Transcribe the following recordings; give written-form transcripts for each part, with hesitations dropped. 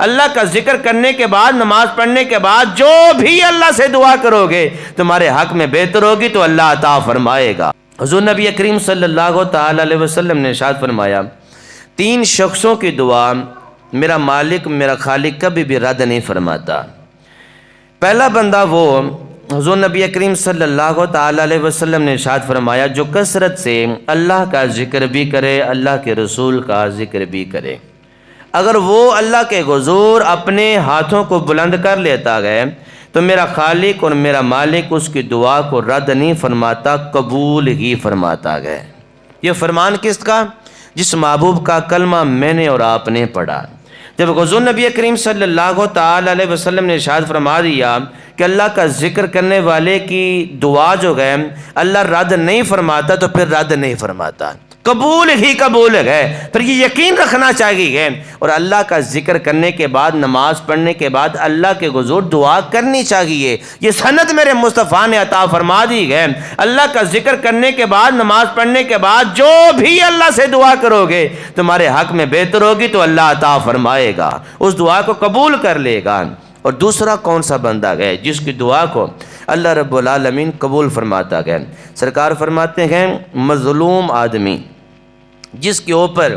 اللہ کا ذکر کرنے کے بعد، نماز پڑھنے کے بعد جو بھی اللہ سے دعا کرو گے تمہارے حق میں بہتر ہوگی تو اللہ عطا فرمائے گا۔ حضور نبی کریم صلی اللہ تعالی علیہ وسلم نے ارشاد فرمایا 3 شخصوں کی دعا میرا مالک میرا خالق کبھی بھی رد نہیں فرماتا۔ پہلا بندہ وہ، حضور نبی کریم صلی اللہ تعالی علیہ وسلم نے ارشاد فرمایا جو کثرت سے اللہ کا ذکر بھی کرے، اللہ کے رسول کا ذکر بھی کرے۔ اگر وہ اللہ کے حضور اپنے ہاتھوں کو بلند کر لیتا گئے تو میرا خالق اور میرا مالک اس کی دعا کو رد نہیں فرماتا، قبول ہی فرماتا گئے۔ یہ فرمان کس کا؟ جس محبوب کا کلمہ میں نے اور آپ نے پڑھا۔ جب حضور نبی کریم صلی اللہ تعالی علیہ وسلم نے ارشاد فرما دیا کہ اللہ کا ذکر کرنے والے کی دعا جو ہے اللہ رد نہیں فرماتا تو پھر رد نہیں فرماتا، قبول ہی قبول ہے۔ پھر یہ یقین رکھنا چاہیے اور اللہ کا ذکر کرنے کے بعد، نماز پڑھنے کے بعد اللہ کے حضور دعا کرنی چاہیے۔ یہ سند میرے مصطفیٰ نے عطا فرما دی ہے۔ اللہ کا ذکر کرنے کے بعد، نماز پڑھنے کے بعد جو بھی اللہ سے دعا کرو گے تمہارے حق میں بہتر ہوگی تو اللہ عطا فرمائے گا، اس دعا کو قبول کر لے گا۔ اور دوسرا کون سا بندہ ہے جس کی دعا کو اللہ رب العالمین قبول فرماتا ہے؟ سرکار فرماتے ہیں مظلوم آدمی جس کے اوپر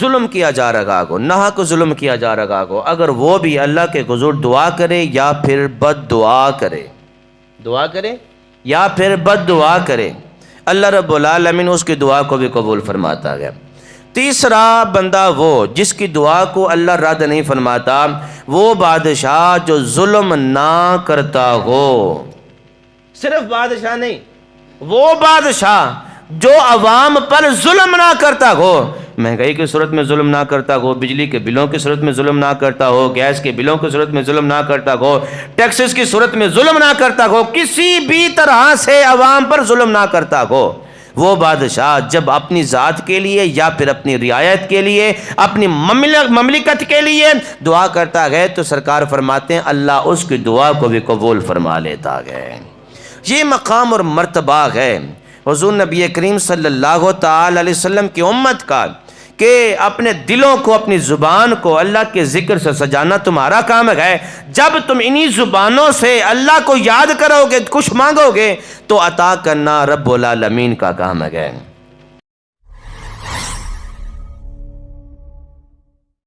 ظلم کیا جا رہا ہو، ناحق ظلم کیا جا رہا ہو، اگر وہ بھی اللہ کے حضور دعا کرے یا پھر بد دعا کرے، دعا کرے یا پھر بد دعا کرے، اللہ رب العالمین اس کی دعا کو بھی قبول فرماتا ہے۔ تیسرا بندہ وہ جس کی دعا کو اللہ رد نہیں فرماتا، وہ بادشاہ جو ظلم نہ کرتا ہو۔ صرف بادشاہ نہیں، وہ بادشاہ جو عوام پر ظلم نہ کرتا ہو، مہنگائی کی صورت میں ظلم نہ کرتا ہو، بجلی کے بلوں کی صورت میں ظلم نہ کرتا ہو، گیس کے بلوں کی صورت میں ظلم نہ کرتا ہو، ٹیکسز کی صورت میں ظلم نہ کرتا ہو، کسی بھی طرح سے عوام پر ظلم نہ کرتا ہو، وہ بادشاہ جب اپنی ذات کے لیے یا پھر اپنی رعایت کے لیے، اپنی مملکت کے لیے دعا کرتا ہے تو سرکار فرماتے ہیں اللہ اس کی دعا کو بھی قبول فرما لیتا ہے۔ یہ مقام اور مرتبہ ہے حضور نبی کریم صلی اللہ تعالی علیہ وسلم کی امت کا کہ اپنے دلوں کو، اپنی زبان کو اللہ کے ذکر سے سجانا تمہارا کام ہے۔ جب تم انہی زبانوں سے اللہ کو یاد کرو گے، کچھ مانگو گے تو عطا کرنا رب العالمین کا کام ہے۔